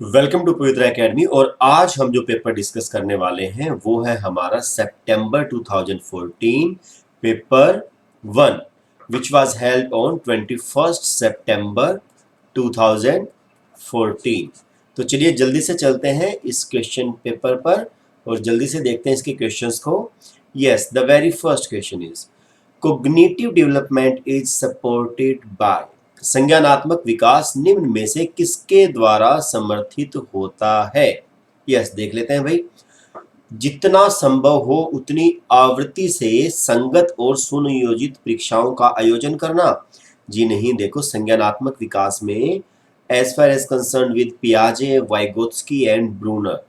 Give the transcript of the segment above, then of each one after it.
Welcome to Pavitra academy. और आज हम जो पेपर डिस्कस करने वाले हैं वो है हमारा सितंबर 2014 paper 1 which was held on 21 सितंबर 2014। तो चलिए जल्दी से चलते हैं इस क्वेश्चन पेपर पर और जल्दी से देखते हैं इसके क्वेश्चंस को। Yes, the very first question is cognitive development is supported by. संज्ञानात्मक विकास निम्न में से किसके द्वारा समर्थित होता है। यस, देख लेते हैं भाई। जितना संभव हो उतनी आवृत्ति से संगत और सुनियोजित परीक्षाओं का आयोजन करना। जी नहीं, देखो संज्ञानात्मक विकास में as far as concern with पियाजे, वाइगोत्स्की एंड ब्रूनर,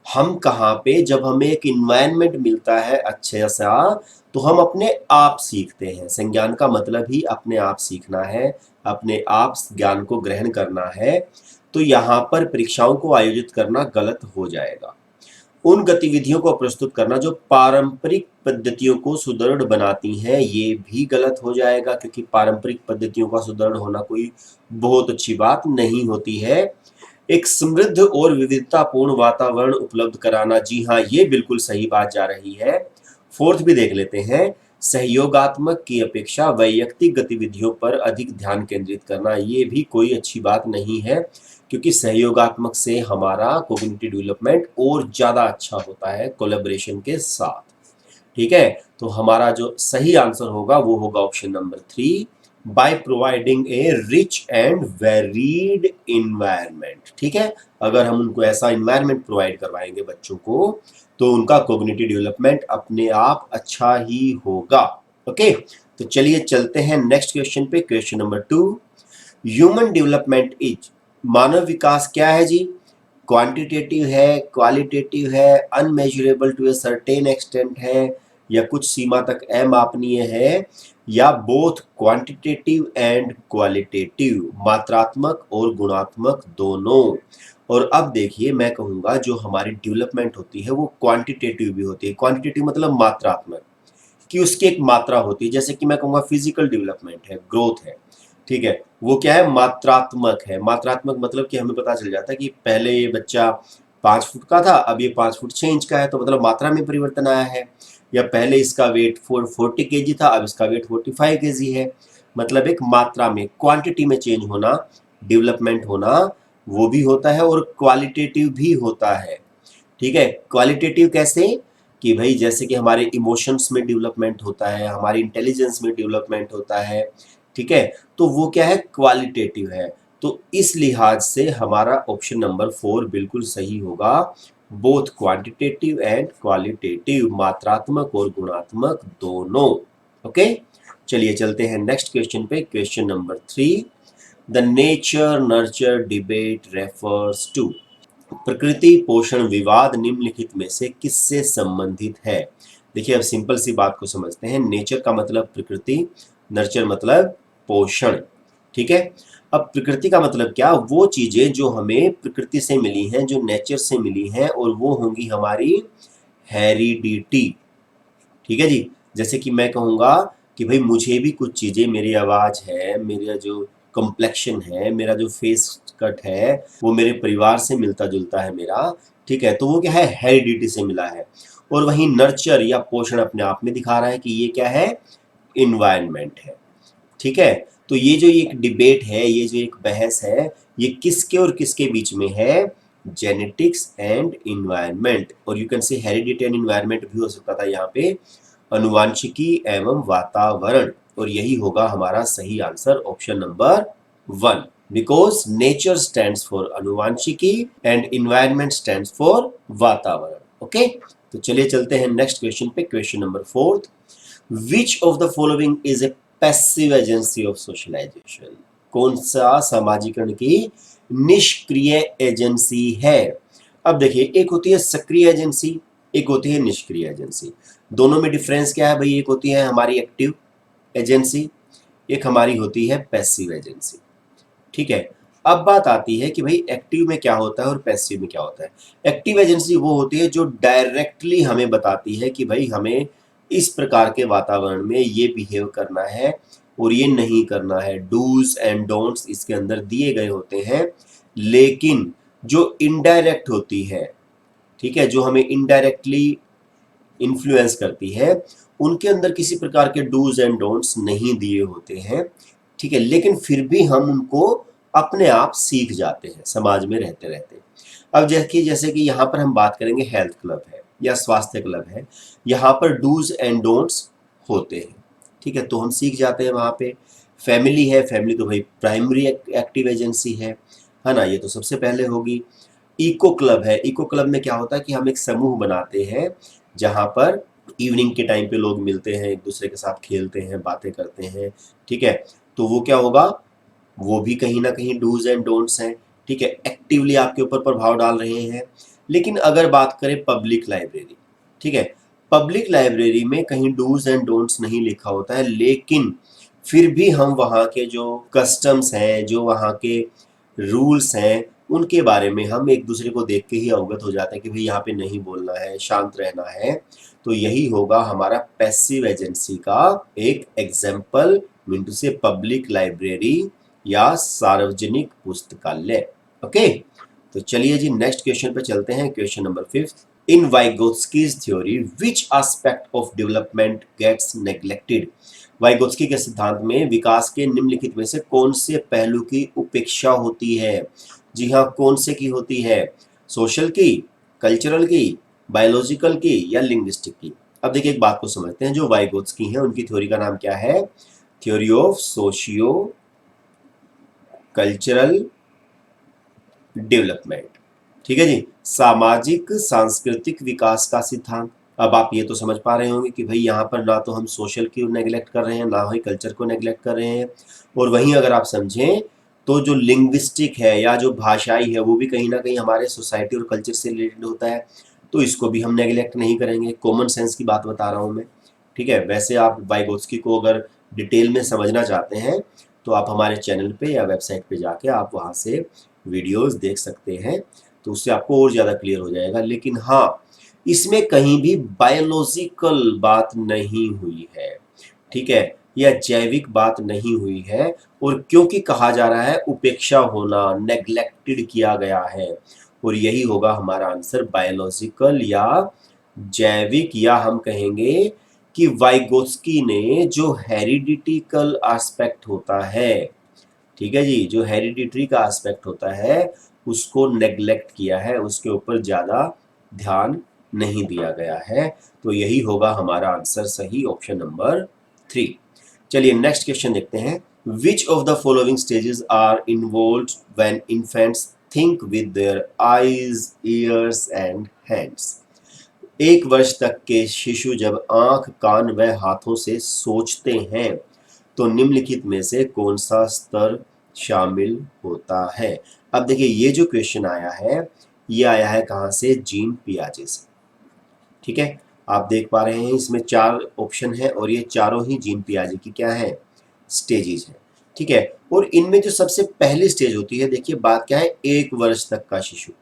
हम कहाँ पे जब हमें एक इन्वायरमेंट मिलता है अच्छे सा तो हम अपने आप सीखते हैं। संज्ञान का मतलब ही अपने आप सीखना है, अपने आप ज्ञान को ग्रहण करना है। तो यहाँ पर परीक्षाओं को आयोजित करना गलत हो जाएगा। उन गतिविधियों को प्रस्तुत करना जो पारंपरिक पद्धतियों को सुदृढ़ बनाती हैं, ये भी गलत हो जाएगा, क्योंकि पारंपरिक पद्धतियों का सुदृढ़ होना कोई बहुत अच्छी बात नहीं होती है। एक समृद्ध और विविधतापूर्ण वातावरण उपलब्ध कराना, जी हाँ, ये बिल्कुल सही बात जा रही है। फोर्थ भी देख लेते हैं। सहयोगात्मक की अपेक्षा वैयक्तिक गतिविधियों पर अधिक ध्यान केंद्रित करना, ये भी कोई अच्छी बात नहीं है, क्योंकि सहयोगात्मक से हमारा कोग्निटिव डेवलपमेंट और ज़्यादा अच्छा होता है कोलैबोरेशन के साथ। ठीक है, तो हमारा जो सही आंसर होगा वो होगा option number 3, by providing A rich and varied environment. ठीक है, अगर हम उनको ऐसा इन्वायरमेंट प्रोवाइड करवाएंगे बच्चों को तो उनका कोग्निटिव डेवलपमेंट अपने आप अच्छा ही होगा। ओके, तो चलिए चलते हैं नेक्स्ट क्वेश्चन पे। Question number 2, human development is, मानव विकास क्या है जी। क्वांटिटेटिव है, क्वालिटेटिव है, unmeasurable to a certain extent है, या कुछ सीमा तक अमापनीय है, या बोथ क्वांटिटेटिव एंड क्वालिटेटिव, मात्रात्मक और गुणात्मक दोनों। और अब देखिए, मैं कहूंगा जो हमारी डेवलपमेंट होती है वो क्वांटिटेटिव भी होती है। क्वांटिटेटिव मतलब मात्रात्मक, कि उसकी एक मात्रा होती है। जैसे कि मैं कहूंगा फिजिकल डेवलपमेंट है, ग्रोथ है, ठीक है, वो क्या है, मात्रात्मक है। मात्रात्मक मतलब कि हमें पता चल जाता है कि पहले ये बच्चा 5 फुट का था, अब ये 5 फुट 6 इंच का है, तो मतलब मात्रा में परिवर्तन आया है। या पहले इसका वेट 40 kg था, अब इसका वेट 45 kg है। मतलब एक मात्रा में, क्वांटिटी में चेंज होना, डेवलपमेंट होना, वो भी होता है और क्वालिटेटिव भी होता है। ठीक है, क्वालिटेटिव कैसे, कि भाई जैसे कि हमारे इमोशंस में डेवलपमेंट होता है, हमारी इंटेलिजेंस में डेवलपमेंट होता है। ठीक है, तो वो क्या है, क्वालिटेटिव है। तो इस लिहाज से हमारा ऑप्शन नंबर 4 बिल्कुल सही होगा। बोथ क्वांटिटेटिव एंड क्वालिटेटिव, मात्रात्मक और गुणात्मक दोनों। ओके, चलिए चलते हैं नेक्स्ट क्वेश्चन पे। Question number 3, the nature nurture debate refers to. प्रकृति पोषण विवाद निम्नलिखित में से किससे संबंधित है। देखिए, अब सिंपल सी बात को समझते हैं। नेचर का मतलब प्रकृति, नर्चर मतलब पोषण। ठीक है, अब प्रकृति का मतलब क्या, वो चीजें जो हमें प्रकृति से मिली हैं, जो नेचर से मिली हैं, और वो होंगी हमारी हेरिडिटी। ठीक है जी, जैसे कि मैं कहूँगा कि भाई मुझे भी कुछ चीज़ें, मेरी आवाज़ है, मेरा जो कम्प्लेक्शन है, मेरा जो फेस कट है, वो मेरे परिवार से मिलता जुलता है मेरा। ठीक है, तो वो क्या है, हेरिडिटी से मिला है। और वहीं नर्चर या पोषण अपने आप में दिखा रहा है कि ये क्या है, इन्वायरमेंट है। ठीक है, तो ये जो एक डिबेट है, ये जो एक बहस है, ये किसके और किसके बीच में है, जेनेटिक्स एंड इन्वायरमेंट। और यू कैन से हेरिडिटी एंड इन्वायरमेंट भी हो सकता था यहाँ पे, अनुवांशिकी एवं वातावरण। और यही होगा हमारा सही answer, option number 1, because nature stands for अनुवांशिकी एंड इन्वायरमेंट स्टैंड्स फॉर वातावरण। ओके, तो चलिए चलते हैं नेक्स्ट क्वेश्चन पे। Question number 4, which of the following is a passive agency of socialization. कौन सा सामाजिकरण की निष्क्रिय एजेंसी है। अब देखिए, एक होती है सक्रिय एजेंसी, एक होती है निष्क्रिय एजेंसी। दोनों में डिफरेंस क्या है भाई, एक होती है हमारी एक्टिव एजेंसी, एक हमारी होती है पैसिव एजेंसी। ठीक है, अब बात आती है कि भाई एक्टिव में क्या होता है और पैसिव में क्या होता है। एक्टिव एजेंसी वो होती है जो डायरेक्टली हमें बताती है कि भाई हमें इस प्रकार के वातावरण में ये बिहेव करना है और ये नहीं करना है। डूज एंड डोंट्स इसके अंदर दिए गए होते हैं, लेकिन जो इनडायरेक्ट होती है, ठीक है, जो हमें इनडायरेक्टली इन्फ्लुएंस करती है, उनके अंदर किसी प्रकार के डूज एंड डोंट्स नहीं दिए होते हैं, ठीक है, लेकिन फिर भी हम उनको अपने आप सीख जाते हैं समाज में रहते रहते। अब जैसे कि यहाँ पर हम बात करेंगे, हेल्थ क्लब है या स्वास्थ्य क्लब है, यहाँ पर डूज एंड डोंट्स होते हैं, ठीक है, तो हम सीख जाते हैं वहाँ पे। फैमिली है, फैमिली तो भाई प्राइमरी एक्टिव एजेंसी है ना, ये तो सबसे पहले होगी। इको क्लब है, इको क्लब में क्या होता है कि हम एक समूह बनाते हैं जहाँ पर इवनिंग के टाइम पे लोग मिलते हैं, एक दूसरे के साथ खेलते हैं, बातें करते हैं, ठीक है, तो वो क्या होगा, वो भी कहीं ना कहीं डूज एंड डोंट्स हैं, ठीक है, एक्टिवली आपके ऊपर प्रभाव डाल रहे हैं। लेकिन अगर बात करें पब्लिक लाइब्रेरी, ठीक है, पब्लिक लाइब्रेरी में कहीं डूज एंड डोंट्स नहीं लिखा होता है, लेकिन फिर भी हम वहाँ के जो कस्टम्स हैं, जो वहाँ के रूल्स हैं, उनके बारे में हम एक दूसरे को देख के ही अवगत हो जाते हैं कि भाई यहाँ पे नहीं बोलना है, शांत रहना है। तो यही होगा हमारा पैसिव एजेंसी का एक एग्जाम्पल, मीन टू से पब्लिक लाइब्रेरी या सार्वजनिक पुस्तकालय। ओके, तो चलिए जी नेक्स्ट क्वेश्चन पे चलते हैं, question number 5। In Vygotsky's theory which aspect of development gets neglected. Vygotsky के सिद्धांत में विकास के निम्नलिखित में से कौन से पहलू की उपेक्षा होती है। जी हाँ, कौन से की होती है, सोशल की, कल्चरल की, बायोलॉजिकल की या लिंग्विस्टिक की। अब देखिए एक बात को समझते हैं, जो वाइगोत्स्की है उनकी थ्योरी का नाम क्या है, theory of socio cultural development, ठीक है जी, सामाजिक सांस्कृतिक विकास का सिद्धांत। अब आप ये तो समझ पा रहे होंगे कि भाई यहाँ पर ना तो हम सोशल की नेग्लेक्ट कर रहे हैं, ना ही कल्चर को नेग्लेक्ट कर रहे हैं, और वहीं अगर आप समझें तो जो लिंग्विस्टिक है या जो भाषाई है वो भी कहीं ना कहीं हमारे सोसाइटी और कल्चर से रिलेटेड होता है, तो इसको भी हम नेग्लेक्ट नहीं करेंगे। कॉमन सेंस की बात बता रहा हूँ मैं, ठीक है। वैसे आप वाइगोत्स्की को अगर डिटेल में समझना चाहते हैं तो आप हमारे चैनल पे या वेबसाइट पे जाके आप वहाँ से वीडियोस देख सकते हैं, तो उससे आपको और ज़्यादा क्लियर हो जाएगा। लेकिन हाँ, इसमें कहीं भी बायोलॉजिकल बात नहीं हुई है, ठीक है, या जैविक बात नहीं हुई है, और क्योंकि कहा जा रहा है उपेक्षा होना, नेग्लेक्टेड किया गया है, और यही होगा हमारा आंसर, बायोलॉजिकल या जैविक, या हम कहेंगे कि वाइगोत्स्की ने जो हेरिडिटिकल एस्पेक्ट होता है, ठीक है जी, जो हेरिडिटरी का एस्पेक्ट होता है उसको नेग्लेक्ट किया है, उसके ऊपर ज़्यादा ध्यान नहीं दिया गया है। तो यही होगा हमारा आंसर सही, ऑप्शन नंबर 3। चलिए नेक्स्ट क्वेश्चन देखते हैं। Which of the following stages are involved when infants think with their eyes, ears and hands. 1 वर्ष तक के शिशु जब आंख, कान व हाथों से सोचते हैं तो निम्नलिखित में से कौन सा स्तर शामिल होता है। अब देखिए ये जो क्वेश्चन आया है ये आया है कहाँ से, जीन पियाजे से, ठीक है। आप देख पा रहे हैं इसमें 4 ऑप्शन है और ये चारों ही जीन पियाजे की क्या है, स्टेजेस है, ठीक है। और इनमें जो सबसे पहली स्टेज होती है, देखिए बात क्या है, 1 वर्ष तक का शिशु,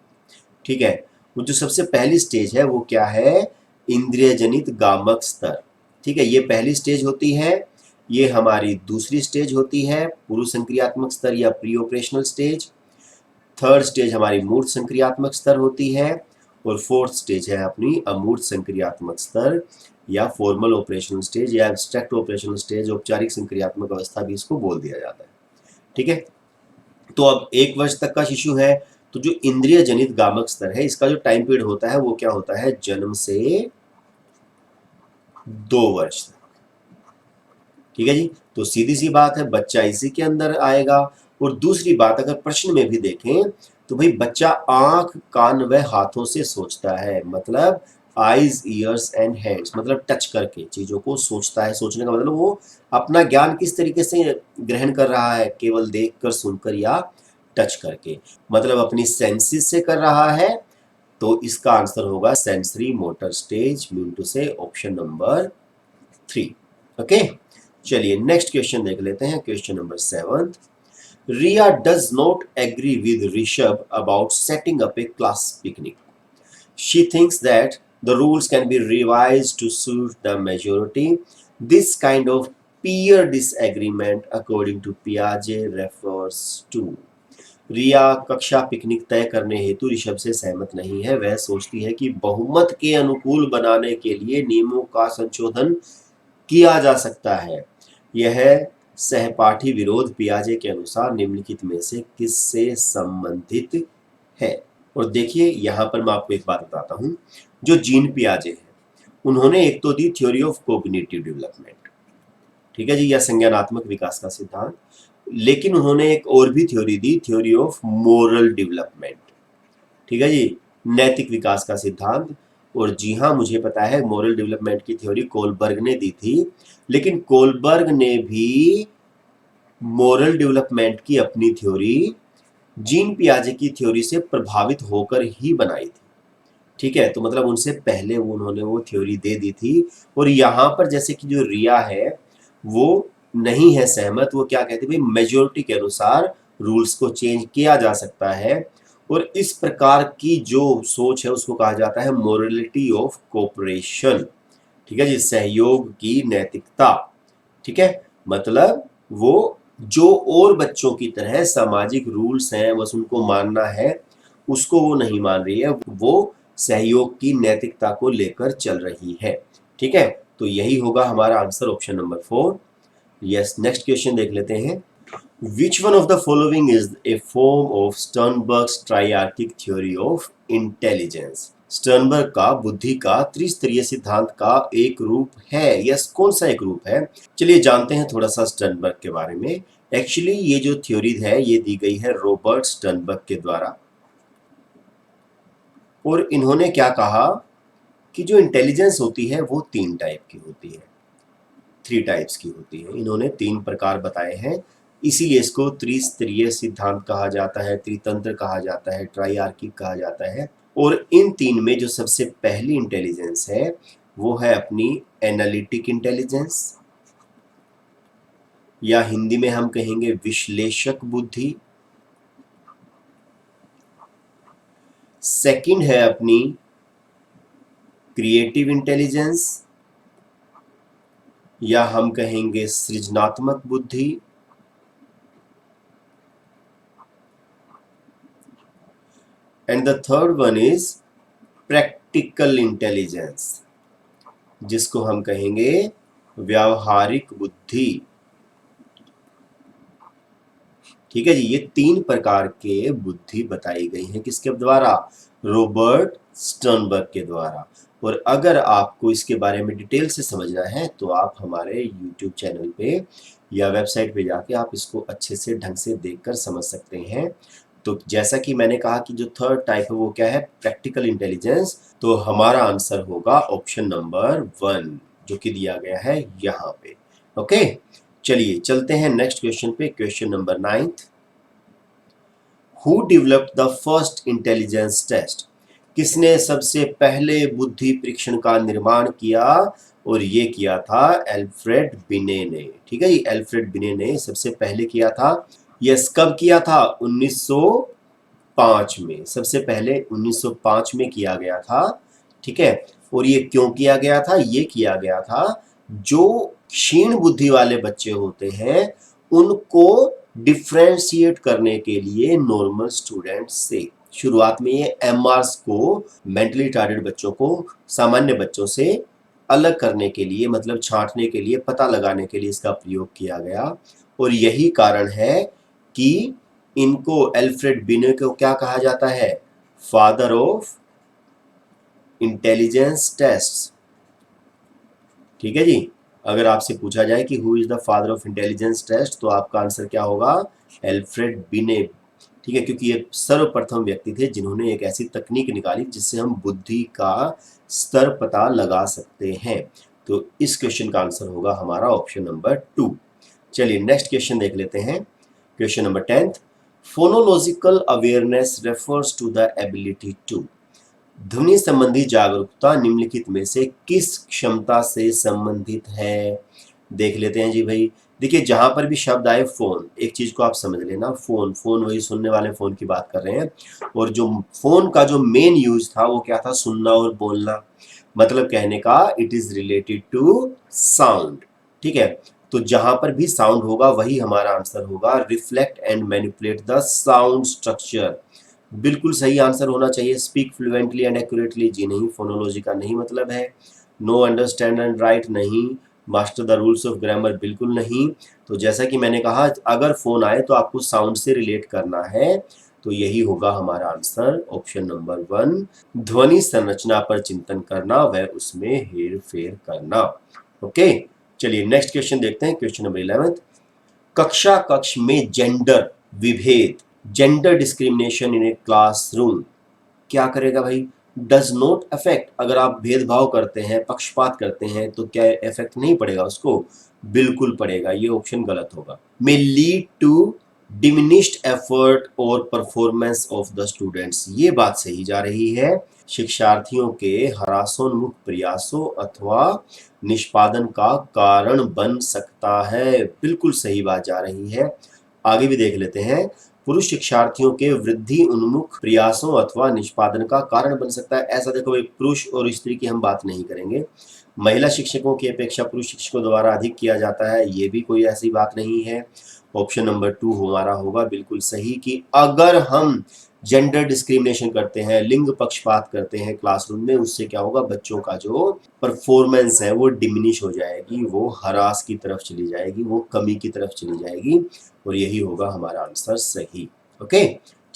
ठीक है, वो जो सबसे पहली स्टेज है वो क्या है, इंद्रिय जनित गामक स्तर, ठीक है, ये पहली स्टेज होती है। ये हमारी दूसरी स्टेज होती है पूर्व संक्रियात्मक स्तर या pre operational stage. Third stage हमारी मूर्त संक्रियात्मक स्तर होती है, और फोर्थ स्टेज है अपनी अमूर्त संक्रियात्मक स्तर या फॉर्मल ऑपरेशनल स्टेज या एब्स्ट्रैक्ट ऑपरेशनल स्टेज, औपचारिक संक्रियात्मक अवस्था भी इसको बोल दिया जाता है, ठीक है। तो अब 1 वर्ष तक का शिशु है, तो जो इंद्रिय जनित गामक स्तर है इसका जो टाइम पीरियड होता है वो क्या होता है, जन्म से 2 वर्ष तक, ठीक है जी। तो सीधी सी बात है बच्चा इसी के अंदर आएगा। और दूसरी बात अगर प्रश्न में भी देखें तो भाई बच्चा आंख, कान व हाथों से सोचता है, मतलब आईज, ईयर्स एंड हैंड्स, मतलब टच करके चीजों को सोचता है। सोचने का मतलब वो अपना ज्ञान किस तरीके से ग्रहण कर रहा है, केवल देखकर, सुनकर या टच करके, मतलब अपनी सेंसेस से कर रहा है। तो इसका आंसर होगा sensory motor stage, mean to से ऑप्शन नंबर 3। ओके, चलिए नेक्स्ट क्वेश्चन देख लेते हैं, question number 7। Riya does not agree with Rishabh about setting up a class picnic. She thinks that the rules can be revised to suit the majority. This kind of peer disagreement, according to Piaget, refers to। रिया कक्षा picnic तय करने हेतु ऋषभ से सहमत नहीं है। वह सोचती है कि बहुमत के अनुकूल बनाने के लिए नियमों का संशोधन किया जा सकता है। यह सहपाठी विरोध पियाजे के अनुसार निम्नलिखित में से किससे संबंधित है? और देखिए यहाँ पर मैं आपको एक बात बताता हूँ। जो जीन पियाजे हैं उन्होंने एक तो दी थ्योरी ऑफ कोग्निटिव डेवलपमेंट, ठीक है जी, या संज्ञानात्मक विकास का सिद्धांत, लेकिन उन्होंने एक और भी theory the, theory of moral development, ठीक है जी, नैतिक विकास का सिद्धांत। और जी हाँ, मुझे पता है मोरल डेवलपमेंट की थ्योरी कोलबर्ग ने दी थी, लेकिन कोलबर्ग ने भी मोरल डेवलपमेंट की अपनी थ्योरी जीन पियाजे की थ्योरी से प्रभावित होकर ही बनाई थी, ठीक है। तो मतलब उनसे पहले उन्होंने वो थ्योरी दे दी थी। और यहाँ पर जैसे कि जो रिया है वो नहीं है सहमत, वो क्या कहती है, भाई मेजोरिटी के अनुसार रूल्स को चेंज किया जा सकता है। और इस प्रकार की जो सोच है उसको कहा जाता है मोरलिटी ऑफ कोऑपरेशन, ठीक है जी, सहयोग की नैतिकता, ठीक है। मतलब वो जो और बच्चों की तरह सामाजिक रूल्स हैं बस उनको मानना है, उसको वो नहीं मान रही है, वो सहयोग की नैतिकता को लेकर चल रही है, ठीक है। तो यही होगा हमारा answer, option number 4। Yes, next question देख लेते हैं। Which one of the following is a form of Sternberg's triarchic theory of intelligence? Sternberg का बुद्धि का त्रिस्तरीय सिद्धांत का एक रूप है। यस, कौन सा एक रूप है? चलिए जानते हैं थोड़ा सा स्टर्नबर्ग के बारे में। एक्चुअली ये जो थ्योरी है ये दी गई है रॉबर्ट स्टर्नबर्ग के द्वारा। और इन्होंने क्या कहा कि जो इंटेलिजेंस होती है वो 3 टाइप की होती है, 3 टाइप्स की होती है। इन्होंने 3 प्रकार बताए हैं, इसीलिए इसको त्रिस्तरीय सिद्धांत कहा जाता है, त्रितंत्र कहा जाता है, ट्राइआर्किक कहा जाता है। और इन 3 में जो सबसे पहली इंटेलिजेंस है वो है अपनी एनालिटिक इंटेलिजेंस, या हिंदी में हम कहेंगे विश्लेषक बुद्धि। सेकंड है अपनी क्रिएटिव इंटेलिजेंस, या हम कहेंगे सृजनात्मक बुद्धि। And the third one is practical intelligence, जिसको हम कहेंगे व्यावहारिक बुद्धि, ठीक है जी। ये 3 प्रकार के बुद्धि बताई गई हैं, किसके द्वारा? रॉबर्ट स्टर्नबर्ग के द्वारा। और अगर आपको इसके बारे में डिटेल से समझना है तो आप हमारे YouTube चैनल पे या वेबसाइट पे जाके आप इसको अच्छे से ढंग से देखकर समझ सकते हैं। तो जैसा कि मैंने कहा कि जो थर्ड टाइप है वो क्या है? Practical intelligence. तो हमारा आंसर होगा ऑप्शन नंबर 1 जो कि दिया गया है यहाँ पे। ओके, चलिए चलते हैं नेक्स्ट क्वेश्चन पे, question number 9th। Who developed the first intelligence test? किसने सबसे पहले बुद्धि परीक्षण का निर्माण किया? और ये किया था एल्फ्रेड बिने ने, ठीक है ये एल्फ्रेड बिने ने सबसे पहले किया था। यस, कब किया था? 1905 में, सबसे पहले 1905 में किया गया था, ठीक है। और ये क्यों किया गया था? ये किया गया था जो क्षीण बुद्धि वाले बच्चे होते हैं उनको डिफ्रेंशिएट करने के लिए नॉर्मल स्टूडेंट्स से। शुरुआत में ये एमआरस को, मेंटली रिटार्डेड बच्चों को सामान्य बच्चों से अलग करने के लिए, मतलब छांटने के लिए, पता लगाने के लिए इसका प्रयोग किया गया। और यही कारण है कि इनको, एल्फ्रेड बिने को क्या कहा जाता है? फादर ऑफ इंटेलिजेंस टेस्ट, ठीक है जी। अगर आपसे पूछा जाए कि who is the father of intelligence test तो आपका आंसर क्या होगा? एल्फ्रेड बिने, ठीक है, क्योंकि ये सर्वप्रथम व्यक्ति थे जिन्होंने एक ऐसी तकनीक निकाली जिससे हम बुद्धि का स्तर पता लगा सकते हैं। तो इस क्वेश्चन का आंसर होगा हमारा ऑप्शन नंबर 2। चलिए नेक्स्ट क्वेश्चन देख लेते हैं, question number 10th। Phonological awareness refers to the ability to. ध्वनि संबंधी जागरूकता निम्नलिखित में से किस क्षमता से संबंधित है? देख लेते हैं जी भाई। देखिए जहां पर भी शब्द आए फोन, एक चीज को आप समझ लेना, फोन फोन वही सुनने वाले फोन की बात कर रहे हैं। और जो फोन का जो मेन यूज था वो क्या था? सुनना और बोलना। मतलब कहने का it is related to sound, ठीक है। तो जहां पर भी साउंड होगा वही हमारा आंसर होगा। Reflect and manipulate the sound structure, बिल्कुल सही आंसर होना चाहिए। स्पीक फ्लुएंटली एंड एक्यूरेटली, जी नहीं, फोनोलॉजी का नहीं मतलब है। नो अंडरस्टैंड एंड राइट, नहीं। Master the rules of grammar, बिल्कुल नहीं। तो जैसा कि मैंने कहा, अगर फोन आए तो आपको साउंड से रिलेट करना है, तो यही होगा हमारा आंसर, ऑप्शन नंबर 1। ध्वनि संरचना पर चिंतन करना व उसमें हेर फेर करना। ओके, चलिए नेक्स्ट क्वेश्चन देखते हैं, क्वेश्चन नंबर 11। कक्षा कक्ष में जेंडर विभेद, gender discrimination in a classroom, क्या करेगा भाई? डज नॉट अफेक्ट, अगर आप भेदभाव करते हैं, पक्षपात करते हैं, तो क्या इफेक्ट नहीं पड़ेगा उसको? बिल्कुल पड़ेगा, ये ऑप्शन गलत होगा। May lead to diminished effort और परफॉर्मेंस ऑफ द स्टूडेंट्स, ये बात सही जा रही है। शिक्षार्थियों के हरासोन्मुख प्रयासों अथवा निष्पादन का कारण बन सकता है, बिल्कुल सही बात जा रही है। आगे भी देख लेते हैं। पुरुष शिक्षार्थियों के वृद्धि उन्मुख प्रयासों अथवा निष्पादन का कारण बन सकता है, ऐसा देखो भाई, पुरुष और स्त्री की हम बात नहीं करेंगे। महिला शिक्षकों की अपेक्षा पुरुष शिक्षकों द्वारा अधिक किया जाता है, ये भी कोई ऐसी बात नहीं है। ऑप्शन नंबर 2 हमारा होगा बिल्कुल सही, कि अगर हम जेंडर डिस्क्रिमिनेशन करते हैं, लिंग पक्षपात करते हैं क्लासरूम में, उससे क्या होगा? बच्चों का जो परफॉर्मेंस है वो डिमिनिश हो जाएगी, वो हरास की तरफ चली जाएगी, वो कमी की तरफ चली जाएगी, और यही होगा हमारा आंसर सही। ओके,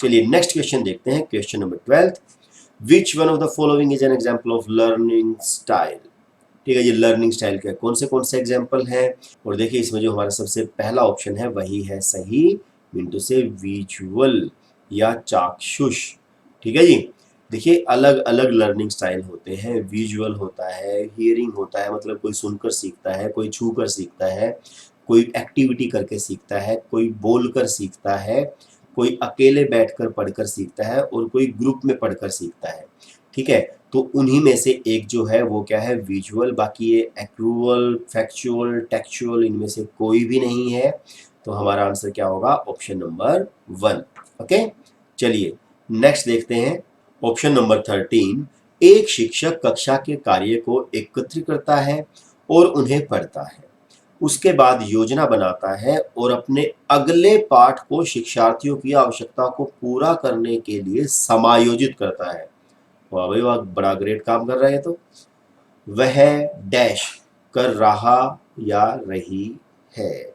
चलिए नेक्स्ट क्वेश्चन देखते हैं, question number 12। Which one of the following is an example of learning style, ठीक है, ये लर्निंग स्टाइल के कौन से एग्जाम्पल हैं? और देखिए इसमें जो हमारा सबसे पहला ऑप्शन है वही है सही, मिंटू से विजुअल या चाक्षुष, ठीक है जी। देखिए अलग अलग लर्निंग स्टाइल होते हैं, विजुअल होता है, हियरिंग होता है, मतलब कोई सुनकर सीखता है, कोई छूकर सीखता है, कोई एक्टिविटी करके सीखता है, कोई बोलकर सीखता है, कोई अकेले बैठकर पढ़कर सीखता है, और कोई ग्रुप में पढ़कर सीखता है, ठीक है। तो उन्हीं में से एक जो है वो क्या है? विजुअल। बाकी ये एक्रूअल, फैक्चुअल, टेक्चुअल, इनमें से कोई भी नहीं है, तो हमारा आंसर क्या होगा? Option number 1। ओके, चलिए नेक्स्ट देखते हैं, ऑप्शन नंबर 13। एक शिक्षक कक्षा के कार्य को एकत्र करता है और उन्हें पढ़ता है, उसके बाद योजना बनाता है और अपने अगले पाठ को शिक्षार्थियों की आवश्यकता को पूरा करने के लिए समायोजित करता है। वाह भाई वाह, बड़ा ग्रेट काम कर रहे हैं। तो वह डैश कर रहा या रही है,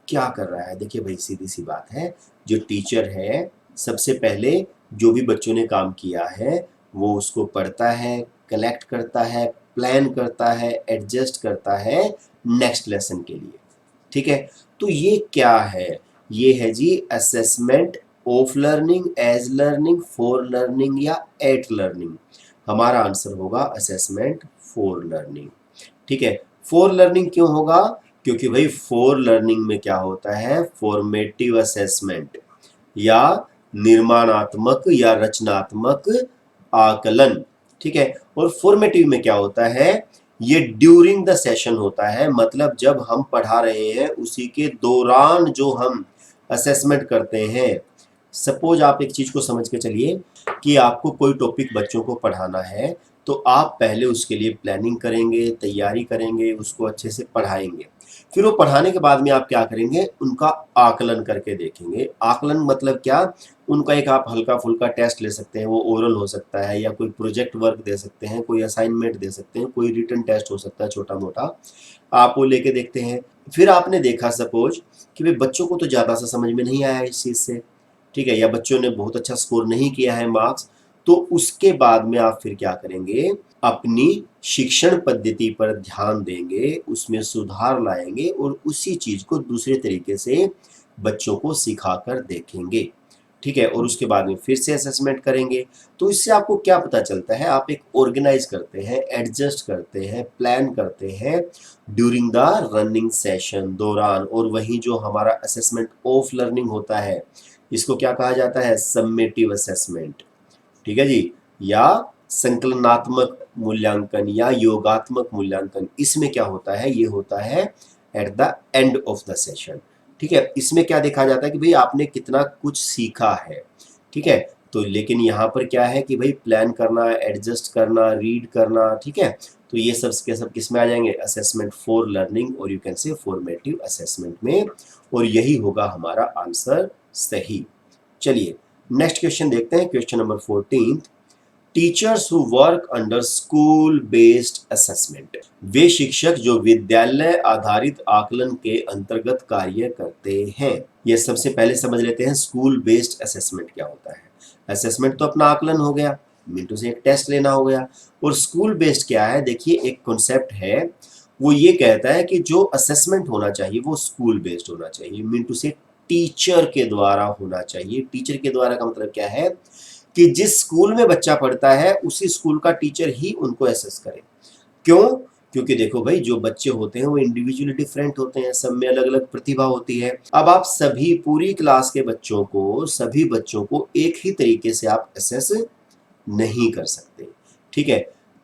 क्या कर रहा है? देखिए भाई सीधी सी बात है, जो टीचर है सबसे पहले जो भी बच्चों ने काम किया है वो उसको पढ़ता है, कलेक्ट करता है, प्लान करता है, एडजस्ट करता है नेक्स्ट लेसन के लिए, ठीक है। तो ये क्या है? ये है जी assessment of learning, as learning, for learning या एट लर्निंग। हमारा आंसर होगा असेसमेंट फॉर लर्निंग, ठीक है। फॉर लर्निंग क्यों होगा? क्योंकि भाई फॉर लर्निंग में क्या होता है? फॉर्मेटिव असेसमेंट या निर्माणात्मक या रचनात्मक आकलन, ठीक है। और फॉर्मेटिव में क्या होता है? ये ड्यूरिंग द सेशन होता है, मतलब जब हम पढ़ा रहे हैं उसी के दौरान जो हम असेसमेंट करते हैं। सपोज आप एक चीज को समझ के चलिए कि आपको कोई टॉपिक बच्चों को पढ़ाना है, तो आप पहले उसके लिए प्लानिंग करेंगे, तैयारी करेंगे, उसको अच्छे से पढ़ाएंगे। फिर वो पढ़ाने के बाद में आप क्या करेंगे? उनका आकलन करके देखेंगे। आकलन मतलब क्या? उनका एक आप हल्का फुल्का टेस्ट ले सकते हैं, वो ओरल हो सकता है, या कोई प्रोजेक्ट वर्क दे सकते हैं, कोई असाइनमेंट दे सकते हैं, कोई रिटन टेस्ट हो सकता है छोटा मोटा, आप वो लेके देखते हैं। फिर आपने देखा सपोज कि भाई बच्चों को तो ज़्यादा सा समझ में नहीं आया इस चीज़ से, ठीक है, या बच्चों ने बहुत अच्छा स्कोर नहीं किया है मार्क्स, तो उसके बाद में आप फिर क्या करेंगे? अपनी शिक्षण पद्धति पर ध्यान देंगे, उसमें सुधार लाएंगे और उसी चीज को दूसरे तरीके से बच्चों को सिखाकर देखेंगे, ठीक है। और उसके बाद में फिर से असेसमेंट करेंगे। तो इससे आपको क्या पता चलता है? आप एक ऑर्गेनाइज करते हैं, एडजस्ट करते हैं, प्लान करते हैं ड्यूरिंग द रनिंग सेशन, दौरान। और वही जो हमारा असेसमेंट ऑफ लर्निंग होता है, इसको क्या कहा जाता है? समेटिव असेसमेंट, ठीक है जी, या संकलनात्मक मूल्यांकन या योगात्मक मूल्यांकन। इसमें क्या होता है? ये होता है at the end of the session, ठीक है। इसमें क्या देखा जाता है कि भाई आपने कितना कुछ सीखा है, ठीक है। तो लेकिन यहाँ पर क्या है कि भाई प्लान करना, एडजस्ट करना, रीड करना, ठीक है। तो ये सब के सब किस में आ जाएंगे, असेसमेंट फॉर लर्निंग और यू कैन से फॉर्मेटिव असेसमेंट में, और यही होगा हमारा आंसर सही। चलिए नेक्स्ट क्वेश्चन देखते हैं, question number 14। Teachers who work under school based assessment, वे शिक्षक जो विद्यालय आधारित आकलन के अंतर्गत कार्य करते हैं। ये सबसे पहले समझ लेते हैं स्कूल बेस्ड असेसमेंट क्या होता है। असेसमेंट तो अपना आकलन हो गया, मिनटों से एक टेस्ट लेना हो गया, और स्कूल बेस्ड क्या है, देखिए एक कॉन्सेप्ट है, वो ये कहता है कि जो असेसमेंट होना चाहिए वो स्कूल बेस्ड होना चाहिए, मिनटों से टीचर के द्वारा होना चाहिए। टीचर के द्वारा का मतलब क्या है कि जिस स्कूल में बच्चा पढ़ता है उसी स्कूल का टीचर ही उनको असेस करे। क्यों? क्योंकि देखो भाई, जो बच्चे होते हैं वो इंडिविजुअली डिफरेंट होते हैं, सब में अलग अलग प्रतिभा होती है। अब आप सभी पूरी क्लास के बच्चों को, सभी बच्चों को एक ही तरीके से आप असेस नहीं कर सकते, ठीक है।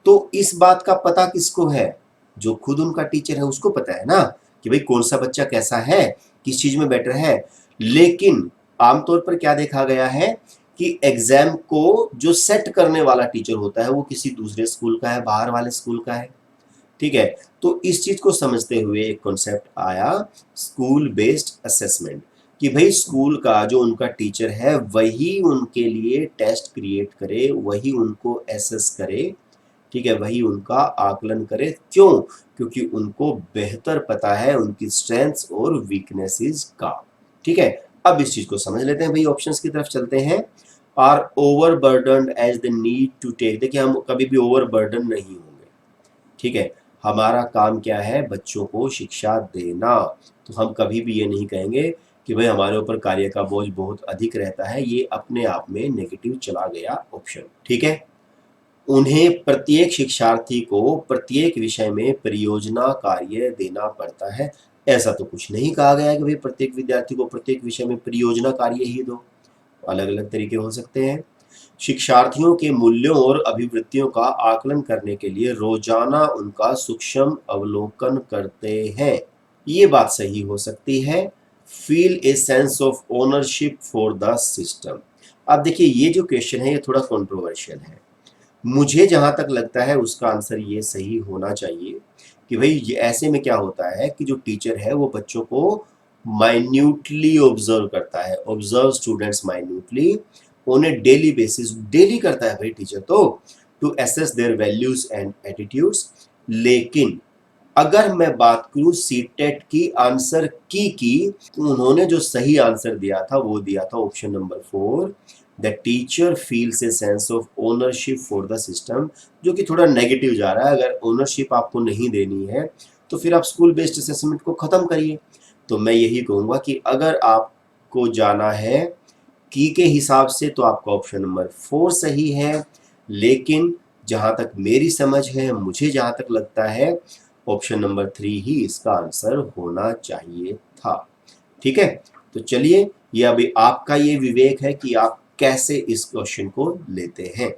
तो इस बात का पता किसको है, जो खुद उनका टीचर है उसको पता है ना, कि भाई कौन सा बच्चा कैसा है, किस चीज में बेटर है। लेकिन आमतौर पर क्या देखा गया है कि एग्जाम को जो सेट करने वाला टीचर होता है वो किसी दूसरे स्कूल का है, बाहर वाले स्कूल का है, ठीक है। तो इस चीज को समझते हुए एक कॉन्सेप्ट आया स्कूल बेस्ड असेसमेंट, कि भाई स्कूल का जो उनका टीचर है वही उनके लिए टेस्ट क्रिएट करे, वही उनको असेस करे, ठीक है, वही उनका आकलन करे। क्यों? क्योंकि उनको बेहतर पता है उनकी स्ट्रेंथ्स और वीकनेसेस का, ठीक है। अब इस चीज को समझ लेते हैं भाई, ऑप्शंस की तरफ चलते हैं। Are overburdened as the need to take, देखिए हम कभी भी ओवरबर्डन नहीं होंगे, ठीक है। हमारा काम क्या है, बच्चों को शिक्षा देना, तो हम कभी भी ये नहीं कहेंगे कि भाई हमारे ऊपर कार्य का बोझ बहुत अधिक रहता है, ये अपने आप में नेगेटिव चला गया ऑप्शन, ठीक है। उन्हें प्रत्येक शिक्षार्थी को प्रत्येक विषय में परियोजना कार्य देना पड़ता है, ऐसा तो कुछ नहीं कहा गया है कि भाई प्रत्येक विद्यार्थी को प्रत्येक विषय में परियोजना कार्य ही दो, अलग अलग तरीके हो सकते हैं। शिक्षार्थियों के मूल्यों और अभिवृत्तियों का आकलन करने के लिए रोजाना उनका सूक्ष्म अवलोकन करते हैं, ये बात सही हो सकती है। Feel a sense of ownership for the system. अब देखिए ये जो क्वेश्चन है ये थोड़ा कंट्रोवर्शियल है, मुझे जहां तक लगता है उसका आंसर ये सही होना चाहिए कि भाई ये ऐसे में क्या होता है कि जो टीचर है वो बच्चों को माइन्यूटली ऑब्जर्व करता है, observe students minutely on a daily basis, daily करता है भाई टीचर तो, to assess their values and attitudes. लेकिन अगर मैं बात करूं सीटेट की आंसर की तो उन्होंने जो सही आंसर दिया था वो दिया था option number 4, the teacher feels a sense of ownership for the system, जो कि थोड़ा नेगेटिव जा रहा है। अगर ओनरशिप आपको नहीं देनी है तो फिर आप स्कूल बेस्ड असेसमेंट को खत्म करिए। तो मैं यही कहूंगा कि अगर आपको जाना है की के हिसाब से तो आपका ऑप्शन नंबर 4 सही है, लेकिन जहां तक मेरी समझ है, मुझे जहां तक लगता है ऑप्शन नंबर 3 ही इसका आंसर होना चाहिए था, ठीक है। तो चलिए ये अभी आपका ये विवेक है कि आप कैसे इस क्वेश्चन को लेते हैं,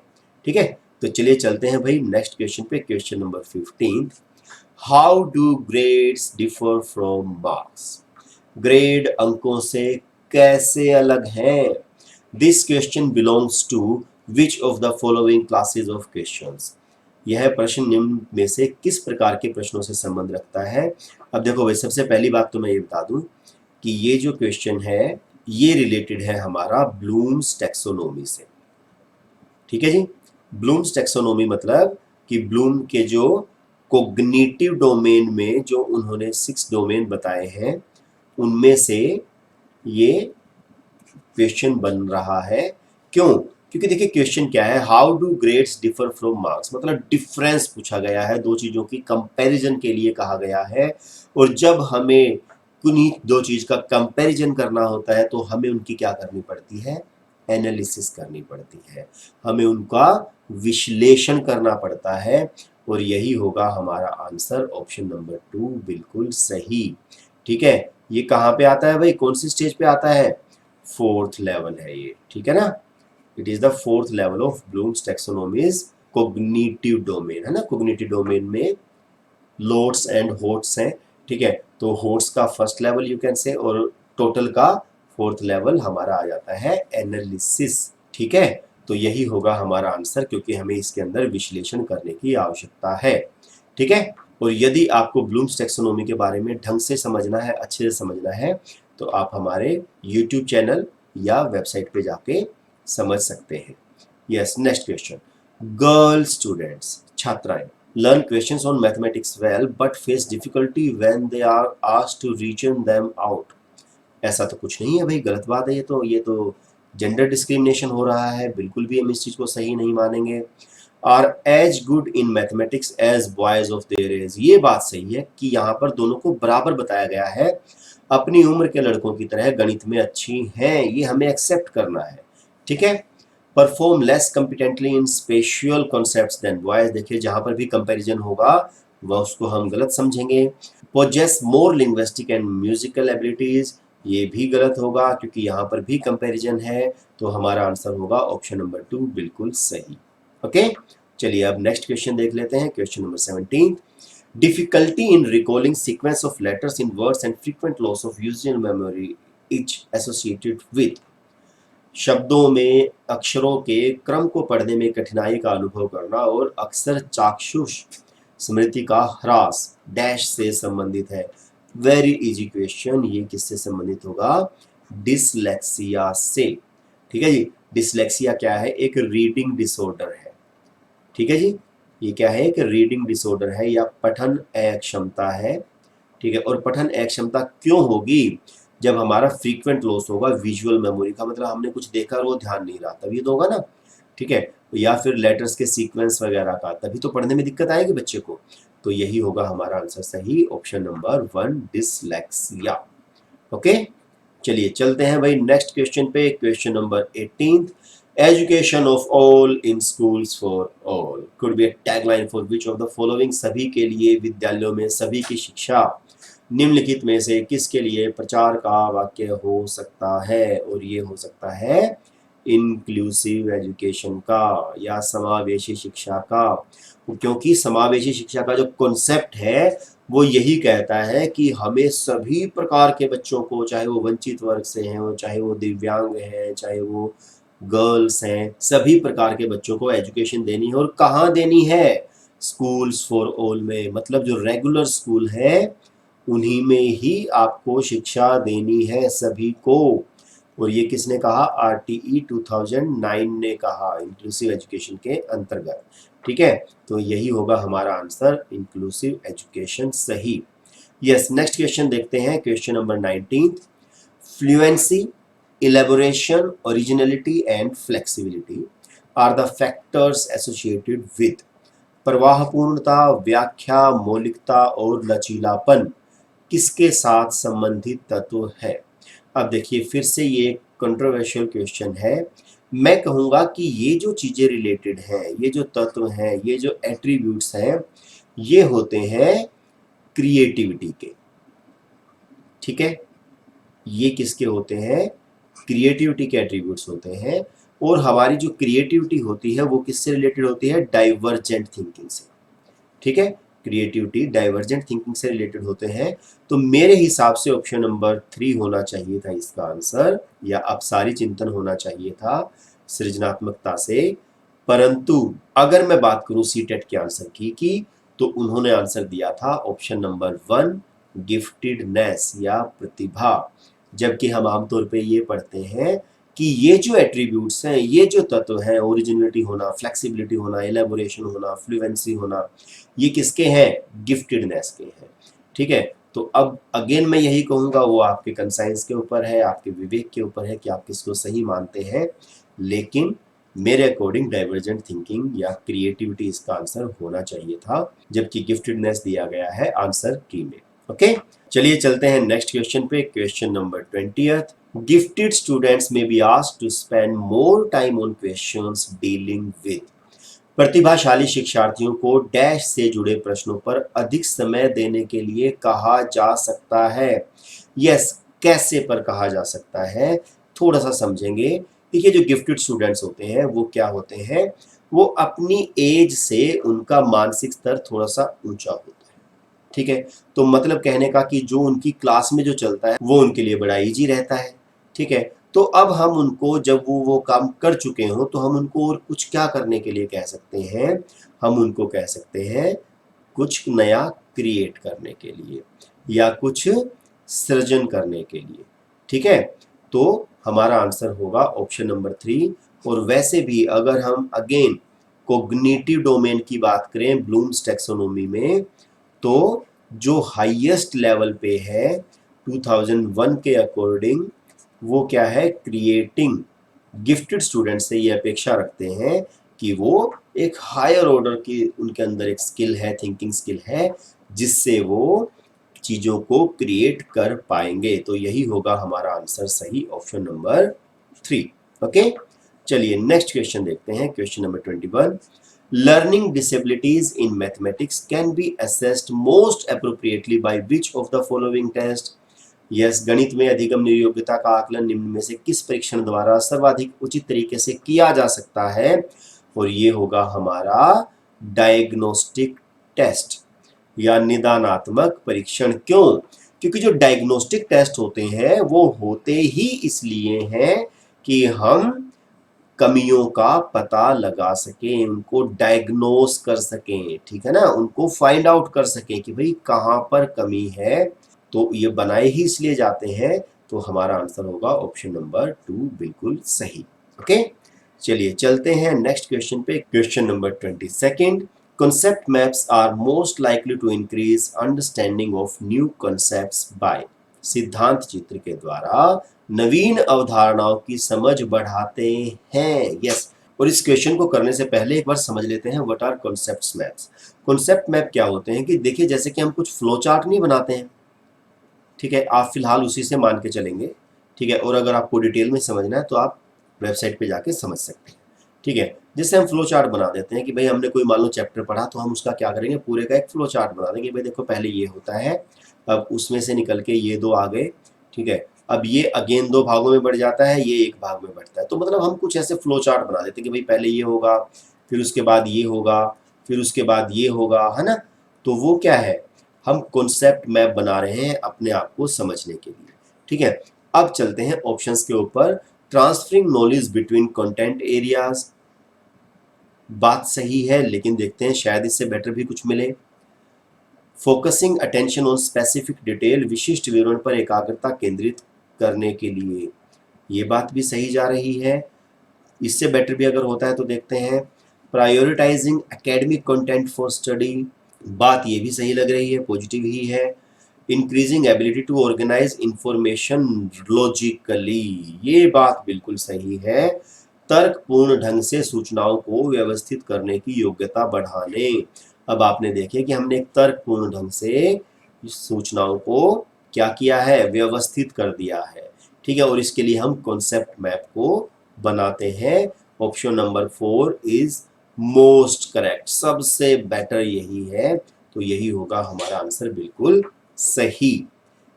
ठीक है। तो चलिए चलते हैं भाई नेक्स्ट क्वेश्चन पे, question number 15। How do grades differ from marks, grade अंकों से कैसे अलग हैं। This question belongs to which of the following classes of questions, यह प्रश्न निम्न में से किस प्रकार के प्रश्नों से संबंध रखता है। अब देखो भाई सबसे पहली बात तो मैं ये बता दूं कि ये जो क्वेश्चन है ये रिलेटेड है हमारा ब्लूम्स टैक्सोनॉमी से, ठीक है जी। ब्लूम्स टैक्सोनॉमी मतलब कि ब्लूम के जो कोग्निटिव डोमेन में जो उन्होंने 6 डोमेन बताए हैं उनमें से ये क्वेश्चन बन रहा है। क्यों? क्योंकि देखिए क्वेश्चन क्या है, how do grades differ from marks, मतलब डिफरेंस पूछा गया है, दो चीजों की कंपैरिजन के लिए कहा गया है। और जब हमें किन्हीं दो चीज का कंपैरिजन करना होता है तो हमें उनकी क्या करनी पड़ती है, एनालिसिस करनी पड़ती है, हमें उनका विश्लेषण करना पड़ता है। और यही होगा हमारा आंसर ऑप्शन नंबर 2 बिल्कुल सही, ठीक है। ये कहाँ पे आता है भाई, कौन सी स्टेज पे आता है, 4th लेवल है ये, ठीक है ना। It is the 4th level of Bloom's taxonomy's cognitive domain, है ना। कोग्निटिव डोमेन में लोड्स एंड होट्स हैं, ठीक है। तो होट्स का फर्स्ट लेवल यू कैन से, और टोटल का 4th लेवल हमारा आ जाता है एनालिसिस, ठीक है। तो यही होगा हमारा आंसर, क्योंकि हमें इसके अंदर विश्लेषण करने की आवश्यकता है। ठीक है। और यदि आपको ब्लूम्स टैक्सोनॉमी के बारे में ढंग से समझना है, अच्छे से समझना है, तो आप हमारे YouTube चैनल या वेबसाइट पे जाके समझ सकते हैं। Yes, next question. Girl students, छात्राएं, learn questions on mathematics well but face difficulty when they are asked to reason them out। ऐसा तो कुछ नहीं है भाई, गलत बात है ये तो जेंडर डिस्क्रिमिनेशन हो रहा है, बिल्कुल भी हम इस चीज को सही नहीं मानेंगे। Are as good in mathematics as boys of their age, ये बात सही है कि यहाँ पर दोनों को बराबर बताया गया है, अपनी उम्र के लड़कों की तरह गणित में अच्छी हैं, ये हमें एक्सेप्ट करना है, ठीक है। परफॉर्म लेस कॉम्पिटेंटली इन स्पेशल कॉन्सेप्ट्स देन बॉयज, देखिए जहां पर भी कंपैरिजन होगा वह उसको हम गलत समझेंगे। Possess more linguistic and musical abilities, ये भी गलत होगा क्योंकि यहाँ पर भी कंपैरिजन है, तो हमारा आंसर होगा ऑप्शन नंबर 2 बिल्कुल सही। ओके, चलिए अब नेक्स्ट क्वेश्चन देख लेते हैं, question number 17। Difficulty in recalling sequence of letters in words and frequent loss of using memory is associated with, शब्दों में अक्षरों के क्रम को पढ़ने में कठिनाई का अनुभव करना और अक्सर चाक्षुष स्मृति का ह्रास डैश से संबंधित है। वेरी इजी क्वेश्चन, ये किससे संबंधित होगा? डिसलेक्सिया से, ठीक है जी। डिसलेक्सिया क्या है? एक रीडिंग डिसऑर्डर है, ठीक है जी। ये क्या है? एक रीडिंग डिसऑर्डर है या पठन अक्षमता है, ठीक है। और पठन अक्षमता क्यों होगी? जब हमारा फ्रीक्वेंट लॉस होगा विजुअल मेमोरी का, मतलब हमने कुछ देखा और वो ध्यान नहीं रहा, तभी तो होगा ना, ठीक है। या फिर लेटर्स के सीक्वेंस वगैरह का, तभी तो पढ़ने में दिक्कत आएगी बच्चे को। तो यही होगा हमारा आंसर सही, ऑप्शन नंबर 1 डिसलेक्सिया। ओके, चलिए चलते हैं भाई नेक्स्ट क्वेश्चन पे, question number 18। Education of all in schools for all could be a tagline for which of the following, सभी के लिए विद्यालयों में सभी की शिक्षा निम्नलिखित में से किसके लिए प्रचार का वाक्य हो सकता है? और ये हो सकता है इंक्लूसिव एजुकेशन का या समावेशी शिक्षा का, क्योंकि समावेशी शिक्षा का जो कॉन्सेप्ट है वो यही कहता है कि हमें सभी प्रकार के बच्चों को, चाहे वो वंचित वर्ग से हैं, चाहे वो दिव्यांग हैं, चाहे वो गर्ल्स हैं, सभी प्रकार के बच्चों को एजुकेशन देनी है। और कहाँ देनी है? स्कूल्स फॉर ऑल में, मतलब जो रेगुलर स्कूल है उन्हीं में ही आपको शिक्षा देनी है सभी को। और ये किसने कहा? RTE 2009 ने कहा, इंक्लूसिव एजुकेशन के अंतर्गत, ठीक है। तो यही होगा हमारा आंसर, इंक्लूसिव एजुकेशन सही। यस, नेक्स्ट क्वेश्चन देखते हैं, question number 19। Fluency, elaboration, originality and flexibility are the factors associated with, प्रवाहपूर्णता, व्याख्या, मौलिकता और लचीलापन किसके साथ संबंधित तत्व है? अब देखिए फिर से ये कंट्रोवर्शियल क्वेश्चन है। मैं कहूंगा कि ये जो चीजें रिलेटेड हैं, ये जो तत्व हैं, ये जो एट्रीब्यूट्स हैं, ये होते हैं क्रिएटिविटी के, ठीक है। ये किसके होते हैं? क्रिएटिविटी के एट्रीब्यूट्स होते हैं। और हमारी जो क्रिएटिविटी होती है वो किससे रिलेटेड होती है? डाइवर्जेंट थिंकिंग से, ठीक है। क्रिएटिविटी डाइवर्जेंट थिंकिंग से रिलेटेड होते हैं। तो मेरे हिसाब से ऑप्शन नंबर 3 होना चाहिए था इसका आंसर, या अपसारी चिंतन होना चाहिए था सृजनात्मकता से। परंतु अगर मैं बात करूं सीटेट के आंसर की तो उन्होंने आंसर दिया था ऑप्शन नंबर 1 गिफ्टेडनेस या प्रतिभा। जबकि हम आमतौर पे ये पढ़ते हैं कि ये जो एट्रीब्यूट्स हैं, ये जो तत्व हैं, ओरिजिनलिटी होना, फ्लेक्सिबिलिटी होना, एलेबोरेशन होना, फ्लुएंसी होना, ये किसके हैं? गिफ्टेडनेस के हैं, ठीक है। तो अब अगेन मैं यही कहूंगा, वो आपके कंसाइंस के ऊपर है, आपके विवेक के ऊपर है कि आप किसको सही मानते हैं। लेकिन मेरे अकॉर्डिंग डाइवर्जेंट थिंकिंग या क्रिएटिविटी इसका आंसर होना चाहिए था, जबकि गिफ्टेडनेस दिया गया है आंसर की में। ओके, चलिए चलते हैं नेक्स्ट क्वेश्चन पे, क्वेश्चन नंबर 20। गिफ्टेड स्टूडेंट्स में be asked to spend more time on questions dealing with, प्रतिभाशाली शिक्षार्थियों को डैश से जुड़े प्रश्नों पर अधिक समय देने के लिए कहा जा सकता है। यस, कैसे पर कहा जा सकता है, थोड़ा सा समझेंगे। देखिए जो गिफ्टेड स्टूडेंट्स होते हैं वो क्या होते हैं? वो अपनी एज से उनका मानसिक स्तर थोड़ा सा ऊंचा होता है, ठीक है। तो मतलब कहने का कि जो उनकी क्लास में जो चलता है वो उनके लिए बड़ा इजी रहता है, ठीक है। तो अब हम उनको, जब वो काम कर चुके हो, तो हम उनको और कुछ क्या करने के लिए कह सकते हैं? हम उनको कह सकते हैं कुछ नया क्रिएट करने के लिए या कुछ सृजन करने के लिए। ठीक है, तो हमारा आंसर होगा ऑप्शन नंबर 3। और वैसे भी अगर हम अगेन कोग्निटिव डोमेन की बात करें ब्लूम्स टैक्सोनॉमी में, तो जो हाईएस्ट लेवल पे है 2001 के अकॉर्डिंग, वो क्या है, क्रिएटिंग। गिफ्टेड स्टूडेंट से ये अपेक्षा रखते हैं कि वो एक हायर ऑर्डर की उनके अंदर एक स्किल है, थिंकिंग स्किल है, जिससे वो चीजों को क्रिएट कर पाएंगे। तो यही होगा हमारा आंसर सही, ऑप्शन नंबर 3। ओके, चलिए नेक्स्ट क्वेश्चन देखते हैं, question number 21। Learning disabilities in mathematics can be assessed most appropriately by which of the following test. Yes, गणित में अधिगम निर्योग्यता का आकलन निम्न में से किस परीक्षण द्वारा सर्वाधिक उचित तरीके से किया जा सकता है। और ये होगा हमारा डायग्नोस्टिक टेस्ट या निदानात्मक परीक्षण। क्यों? क्योंकि जो डायग्नोस्टिक टेस्ट होते हैं वो होते ही इसलिए हैं कि हम कमियों का पता लगा सकें, उनको डायग्नोस कर सकें, ठीक है ना, उनको फाइंड आउट कर सकें कि भाई कहाँ पर कमी है। तो ये बनाए ही इसलिए जाते हैं। तो हमारा आंसर होगा ऑप्शन नंबर 2 बिल्कुल सही। ओके, चलिए चलते हैं नेक्स्ट क्वेश्चन पे, question number 22। Concept maps are most likely to increase understanding of new concepts by। सिद्धांत चित्र के द्वारा नवीन अवधारणाओं की समझ बढ़ाते हैं। यस, और इस क्वेश्चन को करने से पहले एक बार समझ लेते हैं what are concept maps. Concept map क्या होते हैं कि देखिए, जैसे कि हम कुछ फ्लो चार्ट नहीं बनाते हैं, ठीक है, आप फिलहाल उसी से मान के चलेंगे। ठीक है, और अगर आपको डिटेल में समझना है तो आप वेबसाइट पे जाके समझ सकते हैं। ठीक है, जिससे हम फ्लो चार्ट बना देते हैं कि भाई हमने कोई मान लो चैप्टर पढ़ा, तो हम उसका क्या करेंगे, पूरे का एक फ्लो चार्ट बना देंगे। भाई देखो, पहले ये होता है, अब उसमें से निकल के ये 2 आ गए, ठीक है, अब ये अगेन 2 भागों में बढ़ जाता है, ये 1 भाग में बढ़ता है। तो मतलब हम कुछ ऐसे फ्लो चार्ट बना देते हैं कि भाई पहले ये होगा, फिर उसके बाद ये होगा, फिर उसके बाद ये होगा, है ना। तो वो क्या है, हम कॉन्सेप्ट मैप बना रहे हैं अपने आप को समझने के लिए। ठीक है, अब चलते हैं ऑप्शंस के ऊपर। Transferring knowledge between content areas, बात सही है, लेकिन देखते हैं शायद इससे बेटर भी कुछ मिले। Focusing attention on specific detail, विशिष्ट विवरण पर एकाग्रता केंद्रित करने के लिए, ये बात भी सही जा रही है। इससे बेटर भी अगर होता है तो देखते हैं। Prioritising academic content for study, बात ये भी सही लग रही है, पॉजिटिव ही है। Increasing ability to organize information logically, ये बात बिल्कुल सही है। तर्कपूर्ण ढंग से सूचनाओं को व्यवस्थित करने की योग्यता बढ़ाने, अब आपने देखे कि हमने एक तर्कपूर्ण ढंग से सूचनाओं को क्या किया है, व्यवस्थित कर दिया है। ठीक है, और इसके लिए हम कॉन्सेप्ट मैप को बनाते हैं। Option number 4 is most correct, सबसे बेटर यही है। तो यही होगा हमारा आंसर बिल्कुल सही।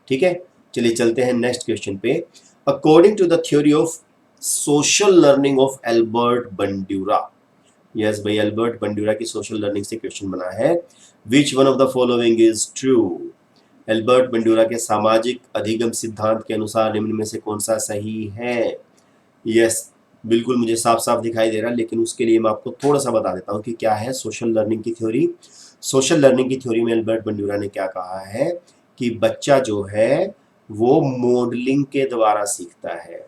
ठीक है, चलिए चलते हैं नेक्स्ट क्वेश्चन पे। According to the theory of social learning of Albert Bandura, yes भाई, एल्बर्ट बंड्यूरा की सोशल लर्निंग से क्वेश्चन बना है। Which one of the following is true. Albert Bandura के सामाजिक अधिगम सिद्धांत के अनुसार निम्न में से कौन सा सही है। यस, बिल्कुल मुझे साफ साफ दिखाई दे रहा है, लेकिन उसके लिए मैं आपको थोड़ा सा बता देता हूँ कि क्या है सोशल लर्निंग की थ्योरी। सोशल लर्निंग की थ्योरी में एल्बर्ट बंड्यूरा ने क्या कहा है कि बच्चा जो है वो मॉडलिंग के द्वारा सीखता है।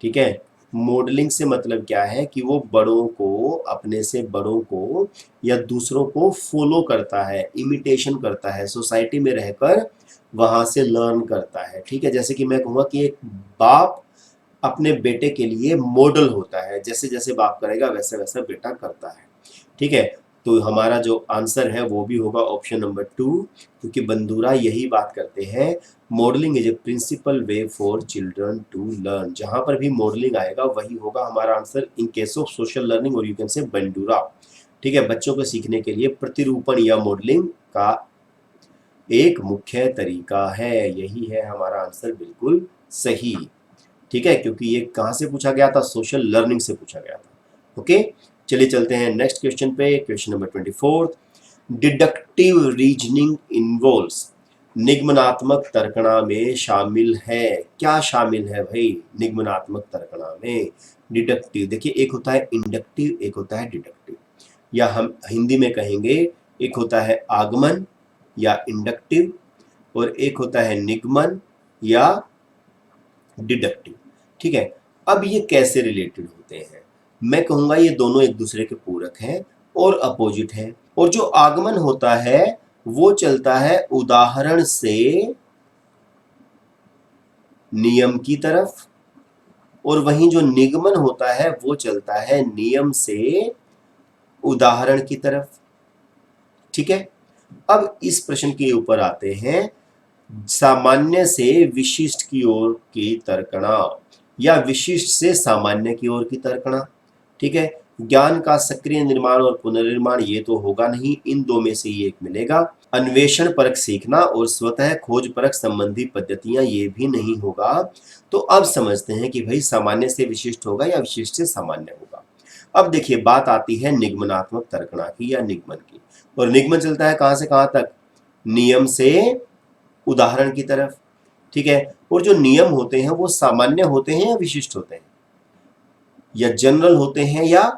ठीक है, मॉडलिंग से मतलब क्या है कि वो बड़ों को, अपने से बड़ों को या दूसरों को फॉलो करता है, इमिटेशन करता है, सोसाइटी में रहकर वहां से लर्न करता है। ठीक है, जैसे कि मैं कहूँगा कि एक बाप अपने बेटे के लिए मॉडल होता है, जैसे जैसे बाप करेगा वैसे वैसा बेटा करता है। ठीक है, तो हमारा जो आंसर है वो भी होगा ऑप्शन नंबर 2, क्योंकि बंदूरा यही बात करते हैं, modeling is a principal way for children to learn. जहां पर भी मॉडलिंग आएगा वही होगा हमारा answer in case of social learning, और यू कैन से बंडूरा। ठीक है, बच्चों को सीखने के लिए प्रतिरूपण या मॉडलिंग का एक मुख्य तरीका है, यही है हमारा आंसर बिल्कुल सही। ठीक है, क्योंकि ये कहां से पूछा गया था, सोशल लर्निंग से पूछा गया था। ओके, चलिए चलते हैं नेक्स्ट क्वेश्चन पे, question number 24। Deductive reasoning involves, निगमनात्मक तर्कणा में शामिल है, क्या शामिल है भाई निगमनात्मक तर्कणा में। डिडक्टिव, देखिए एक होता है इंडक्टिव, एक होता है डिडक्टिव, या हम हिंदी में कहेंगे एक होता है आगमन या इंडक्टिव, और एक होता है निगमन या डिडक्टिव। ठीक है, अब ये कैसे रिलेटेड होते हैं? मैं कहूंगा ये दोनों एक दूसरे के पूरक हैं और अपोजिट हैं। और जो आगमन होता है वो चलता है उदाहरण से नियम की तरफ, और वहीं जो निगमन होता है वो चलता है नियम से उदाहरण की तरफ। ठीक है, अब इस प्रश्न के ऊपर आते हैं, सामान्य से विशिष्ट की ओर की तर्कणा या विशिष्ट से सामान्य की ओर की तर्कणा। ठीक है, ज्ञान का सक्रिय निर्माण और पुनर्निर्माण ये तो होगा नहीं, इन दो में से ही एक मिलेगा। अन्वेषण परक सीखना और स्वतः खोज परक संबंधी पद्धतियां ये भी नहीं होगा। तो अब समझते हैं कि भाई सामान्य से विशिष्ट होगा या विशिष्ट से सामान्य होगा। अब देखिए बात आती है निगमनात्मक तर्कणा की या निगमन की, और निगमन चलता है कहां से कहां तक? नियम से उदाहरण की तरफ। ठीक है, और जो नियम होते हैं वो सामान्य होते हैं या विशिष्ट होते हैं, या जनरल होते हैं या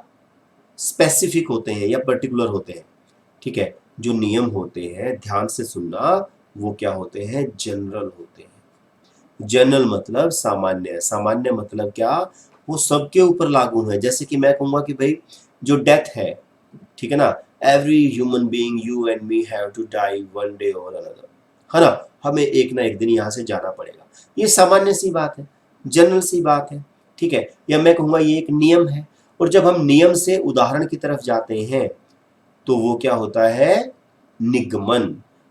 स्पेसिफिक होते हैं या पर्टिकुलर होते हैं? ठीक है, जो नियम होते हैं ध्यान से सुनना, वो क्या होते हैं? जनरल होते हैं। जनरल मतलब सामान्य, सामान्य मतलब क्या? वो सबके ऊपर लागू है। जैसे कि मैं कहूंगा कि भाई जो डेथ है, ठीक है ना, every human being you and me have to die one day और अनदर, है ना, हमें एक ना एक दिन यहाँ से जाना पड़ेगा। ये सामान्य सी बात है, जनरल सी बात है। ठीक है, या मैं कहूंगा ये एक नियम है। और जब हम नियम से उदाहरण की तरफ जाते हैं तो वो क्या होता है? निगमन।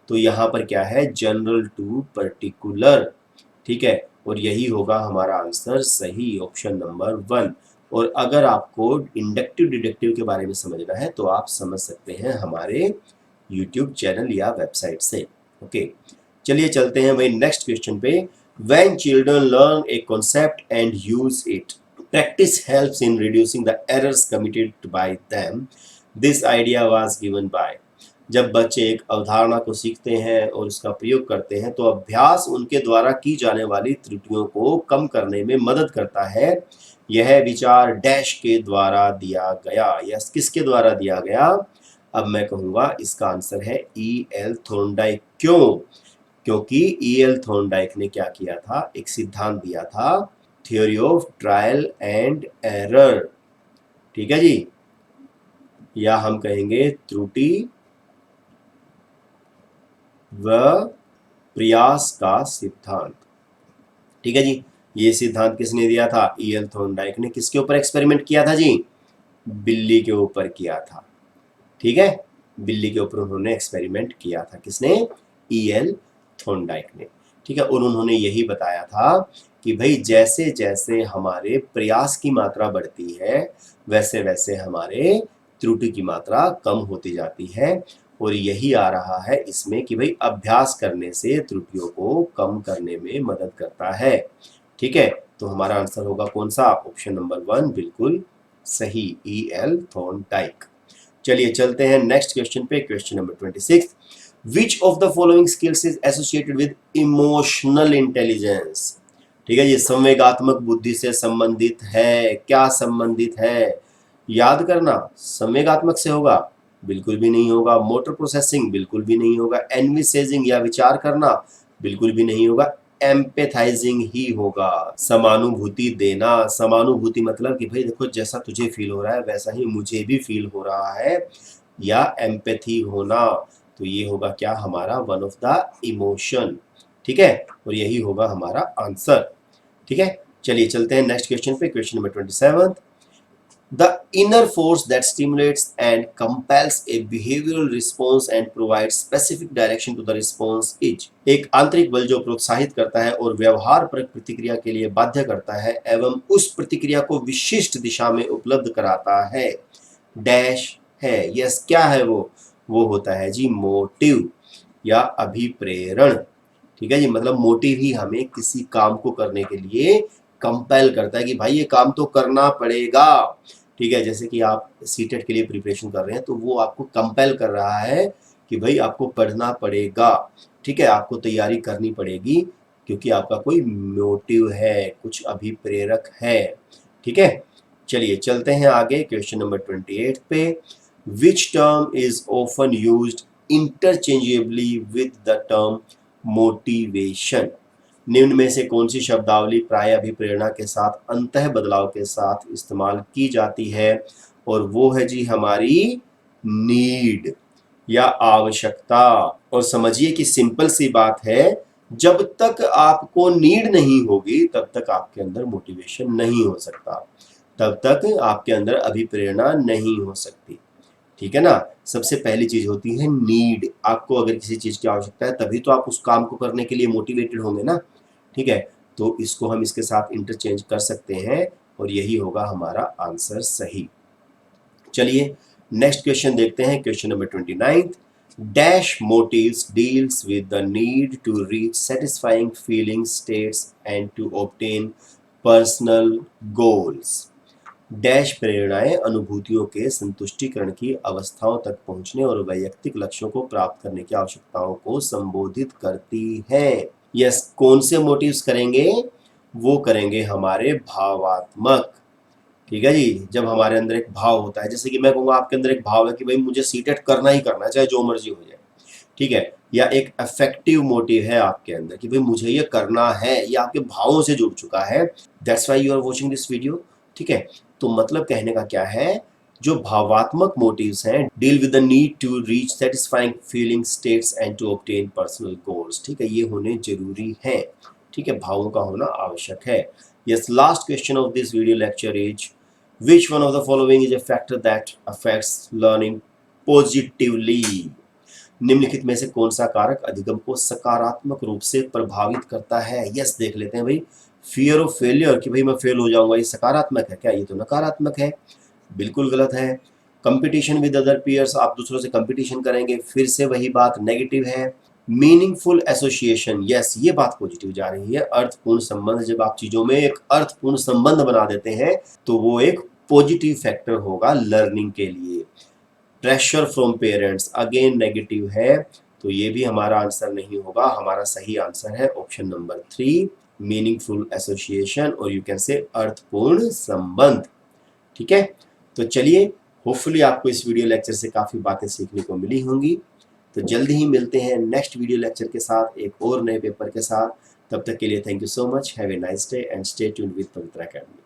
तो यहां पर क्या है? General to particular. ठीक है, और यही होगा हमारा आंसर सही, ऑप्शन नंबर 1। और अगर आपको इंडक्टिव डिडक्टिव के बारे में समझना है तो आप समझ सकते हैं हमारे यूट्यूब चैनल या वेबसाइट से। ओके, चलिए चलते हैं भाई नेक्स्ट क्वेश्चन पे। When children learn a concept and use it, practice helps in reducing the errors committed by them. This idea was given by. जब बच्चे एक अवधारणा को सीखते हैं और उसका प्रयोग करते हैं तो अभ्यास उनके द्वारा की जाने वाली त्रुटियों को कम करने में मदद करता है। यह विचार डैश के द्वारा दिया गया, या किसके द्वारा दिया गया? अब मैं कहूंगा इसका आंसर है ई एल थॉर्नडाइक। क्यों? क्योंकि ई एल थॉर्नडाइक ने क्या किया था? एक सिद्धांत दिया था, theory of trial and error. ठीक है जी, या हम कहेंगे त्रुटि व प्रयास का सिद्धांत। ठीक है जी, ये सिद्धांत किसने दिया था? ई एल थॉर्नडाइक ने। किसके ऊपर एक्सपेरिमेंट किया था जी? बिल्ली के ऊपर किया था। ठीक है, बिल्ली के ऊपर उन्होंने एक्सपेरिमेंट किया था। किसने? ई एल थॉर्नडाइक ने। ठीक है, और उन्होंने यही बताया था कि भाई जैसे जैसे हमारे प्रयास की मात्रा बढ़ती है वैसे वैसे हमारे त्रुटि की मात्रा कम होती जाती है। और यही आ रहा है इसमें कि भाई अभ्यास करने से त्रुटियों को कम करने में मदद करता है। ठीक है, तो हमारा आंसर होगा कौन सा? ऑप्शन नंबर 1 बिल्कुल सही, ई एल थॉर्नडाइक। चलिए चलते हैं नेक्स्ट क्वेश्चन पे, question number 26। Which of the following skills is associated with emotional intelligence? ठीक है, ये संवेगात्मक बुद्धि से संबंधित है। क्या संबंधित है? याद करना संवेगात्मक से होगा? बिल्कुल भी नहीं होगा। Motor processing? बिल्कुल भी नहीं होगा। एनविसेजिंग या विचार करना? बिल्कुल भी नहीं होगा। एम्पेथाइजिंग ही होगा। समानुभूति देना। समानुभूति मतलब कि भाई देखो जैसा तुझे फील हो रहा है वैसा ही मुझे भी फील हो रहा है, या एम्पैथी होना। तो ये होगा क्या हमारा? One of the emotion. ठीक है, और यही होगा हमारा आंसर। ठीक है, चलिए चलते हैं नेक्स्ट क्वेश्चन पे, question number 27। The inner force that stimulates and compels a behavioral response and provides specific direction to the response is। एक आंतरिक बल जो प्रोत्साहित करता है और व्यवहार परक प्रतिक्रिया के लिए बाध्य करता है एवं उस प्रतिक्रिया को विशिष्ट दिशा में उपलब्ध कराता है। डैश है। यस, क्या है वो होता है जी मोटिव या अभिप्रेरण। ठीक है जी, मतलब मोटिव ही हमें किसी काम को करने के लिए कंपेल करता है कि भाई ये काम तो करना पड़ेगा। ठीक है, जैसे कि आप सीटेट के लिए प्रिपरेशन कर रहे हैं तो वो आपको कंपेल कर रहा है कि भाई आपको पढ़ना पड़ेगा। ठीक है, आपको तैयारी करनी पड़ेगी क्योंकि आपका कोई मोटिव है, कुछ अभिप्रेरक है। ठीक है, चलिए चलते हैं आगे क्वेश्चन नंबर 28 पे। Which term is often used interchangeably with the term motivation. निम्न में से कौन सी शब्दावली प्राय अभिप्रेरणा के साथ अंतः बदलाव के साथ इस्तेमाल की जाती है, और वो है जी हमारी नीड या आवश्यकता। और समझिए कि सिंपल सी बात है, जब तक आपको नीड नहीं होगी तब तक आपके अंदर मोटिवेशन नहीं हो सकता, तब तक आपके अंदर अभिप्रेरणा नहीं हो सकती। ठीक है ना। सबसे पहली चीज होती है नीड। आपको अगर किसी चीज की आवश्यकता है तभी तो आप उस काम को करने के लिए मोटिवेटेड होंगे ना। ठीक है, तो इसको हम इसके साथ इंटरचेंज कर सकते हैं और यही होगा हमारा आंसर सही। चलिए नेक्स्ट क्वेश्चन देखते हैं, question number 29। Dash motives deals with the need to reach satisfying feeling states and to obtain personal goals. Dash प्रेरणाएं अनुभूतियों के संतुष्टिकरण की अवस्थाओं तक पहुंचने और वैयक्तिक लक्ष्यों को प्राप्त करने की आवश्यकताओं को संबोधित करती हैं। यस, कौन से मोटिव्स करेंगे? वो करेंगे हमारे भावात्मक। ठीक है जी, जब हमारे अंदर एक भाव होता है, जैसे कि मैं कहूँगा आपके अंदर एक भाव है कि भाई मुझे सीटेट करना ही करना है चाहे जो मर्जी हो जाए। ठीक है, या एक अफेक्टिव मोटिव है आपके अंदर कि भाई मुझे ये करना है, ये आपके भावों से जुड़ चुका है। That's why you are watching this video. ठीक है, तो मतलब कहने का क्या है, जो भावात्मक मोटिव्स हैं deal with the need to reach satisfying feeling states and to obtain personal goals. ठीक है, ये होने जरूरी है। ठीक है, भावों का होना आवश्यक है। Yes, last question of this video lecture is which one of the following is a factor that affects learning positively। निम्नलिखित में से कौन सा कारक अधिगम को सकारात्मक रूप से प्रभावित करता है? यस, देख लेते हैं भाई। फियर ऑफ फेलियर कि भाई मैं फेल हो जाऊंगा, ये सकारात्मक है क्या? ये तो नकारात्मक है, बिल्कुल गलत है। कंपटीशन विद अदर पीयर्स, आप दूसरों से कंपटीशन करेंगे, फिर से वही बात नेगेटिव है। मीनिंगफुल एसोसिएशन, यस, ये बात पॉजिटिव जा रही है। अर्थपूर्ण संबंध, जब आप चीजों में एक अर्थपूर्ण संबंध बना देते हैं तो वो एक पॉजिटिव फैक्टर होगा लर्निंग के लिए। Pressure from parents again negative है, तो ये भी हमारा आंसर नहीं होगा। हमारा सही आंसर है ऑप्शन नंबर 3, मीनिंगफुल एसोसिएशन, और यू कैन से अर्थपूर्ण संबंध। ठीक है, तो चलिए, होपफुली आपको इस वीडियो लेक्चर से काफी बातें सीखने को मिली होंगी। तो जल्दी ही मिलते हैं नेक्स्ट वीडियो लेक्चर के साथ, एक और नए पेपर के साथ। तब तक के लिए thank you so much, have a nice day and stay tuned with Pavitra academy.